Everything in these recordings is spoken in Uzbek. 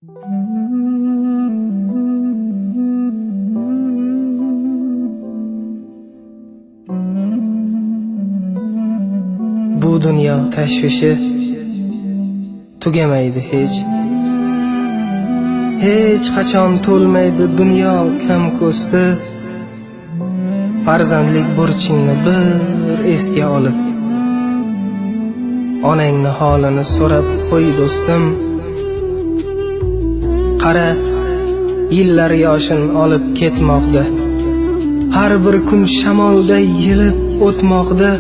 Bu dunyo tashvishi tugamaydi hech. Hech qachon to'lmaydi dunyo kam ko'sti. Farzandlik burchingni bir esga olib, onangni holini so'rab qo'y do'stim. Qara, yillar yoshin olib ketmoqda, har bir kun shamolda yilib o'tmoqda.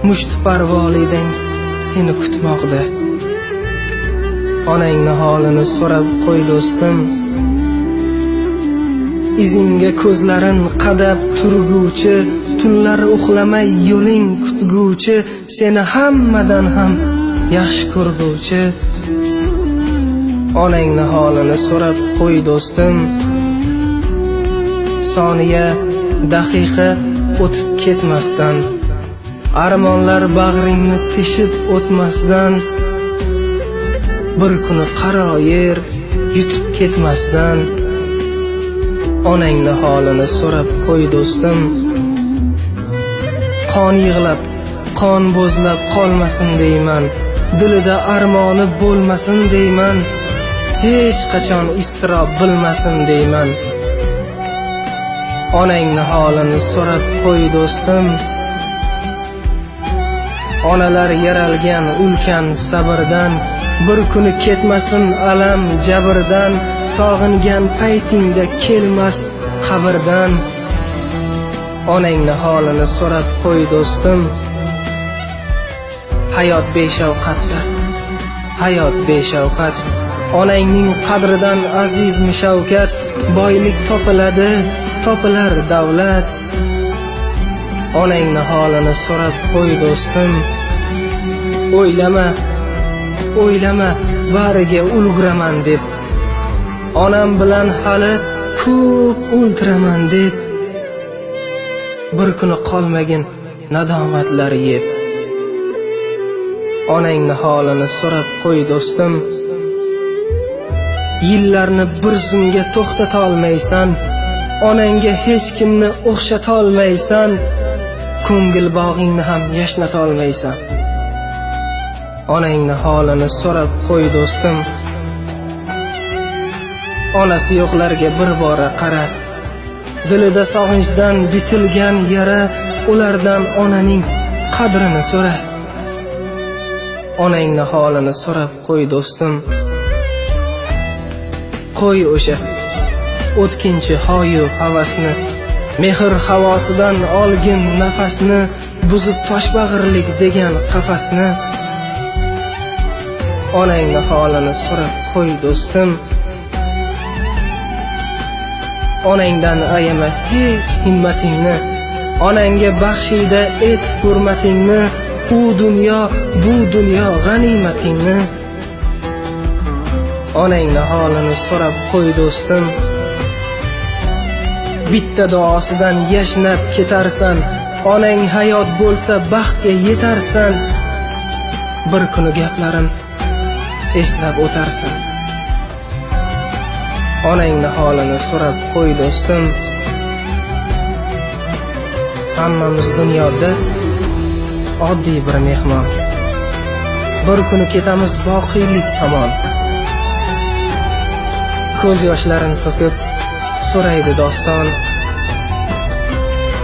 Mushtparvolidang seni kutmoqda. Onangni holini so'rab qo'y do'stim. Izingga ko'zlarin qadab turguvchi, tunlari uxlamay yo'ling kutguvchi, seni hammadan ham yaxshi ko'rguvchi. Onangni holini so'rab qo'y do'stim. Soniya, daqiqa o'tib ketmasdan, armonlar bag'ringni teshib o'tmasdan, bir kuni qaro yer yutib ketmasdan, onangni holini so'rab qo'y do'stim. Qon yig'lab, qon bo'zlab qolmasin deyman, dilida armoni bo'lmasin deyman, hech qachon iztirob bilmasin deyman. Onangni holini so'rab qo'y do'stim. Onalar yaralgan ulkan sabrdan, bir kuni ketmasin alam jabrdan, sog'ingan paytingda kelmas qabrdan. Onangni holini so'rab qo'y do'stim. Hayot beshafqatdir, hayot beshafqat. Onangning qadridan azizmi shavkat, boylik topiladi, topilar davlat. Onangni holini so'rab qo'y do'stim. O'ylama, o'ylama bariga ulguraman deb, onam bilan hali ko'p o'ltiraman deb, bir kuni qolmagin nadomatlar yeb. Onangni holini so'rab qo'y do'stim. Yillarni bir zumga to'xtata olmaysan, onangga hech kimni o'xshata olmaysan, ko'ngil bog'ingni ham yashnata olmaysan. Onangni holini so'rab qo'y do'stim. Onasi yo'qlarga bir bora qara, dilida sog'inchdan bitilgan yara, ulardan onaning qadrini so'ra. Onangni holini so'rab qo'y do'stim. Qo'y o'sha o'tkinchi hoyu havasni, mehr havosidan olgin nafasni, buzib toshbag'irlik degan qafasni. Onangni holini so'rab qo'y do'stim. Onangdan ayama hech himmatingni, onangga baxshida et hurmatingni, u dunyo bu dunyo g'animatingni. Onangni holini so'rab qo'y do'stim. Bitta duosidan yashnab ketarsan, onang hayot bo'lsa baxtga yetarsan, bir kuni gaplarim eslab o'tarsan. Onangni holini so'rab qo'y do'stim. Hammamiz dunyoda oddiy bir mehmon, bir kuni ketamiz boqiylik tomon. Ko'z yoshlarin to'kib so'raydi doston.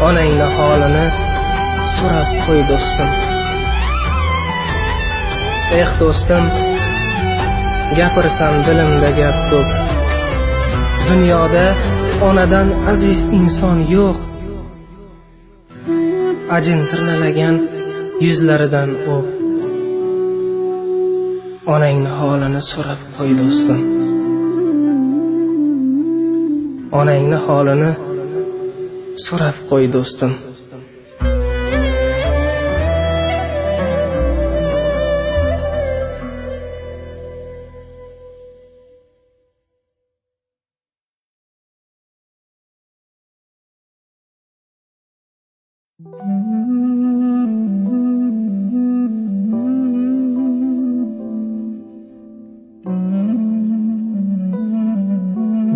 Onangni holini so'rab qo'y do'stim. Do'stim, gapirsan dilimda gap ko'p, dunyoda onadan aziz inson yo'q. Ajin tirnalagan yuzlaridan o'p, onangni holini so'rab qo'y do'stim. Onangni holini so'rab qo'y do'stim.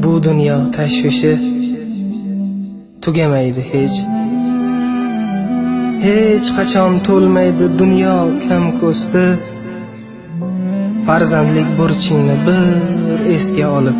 Bu dunyo tashvishi tugamaydi hech qachon to'lmaydi dunyo kam ko'sti. Farzandlik burchingni bir esga olib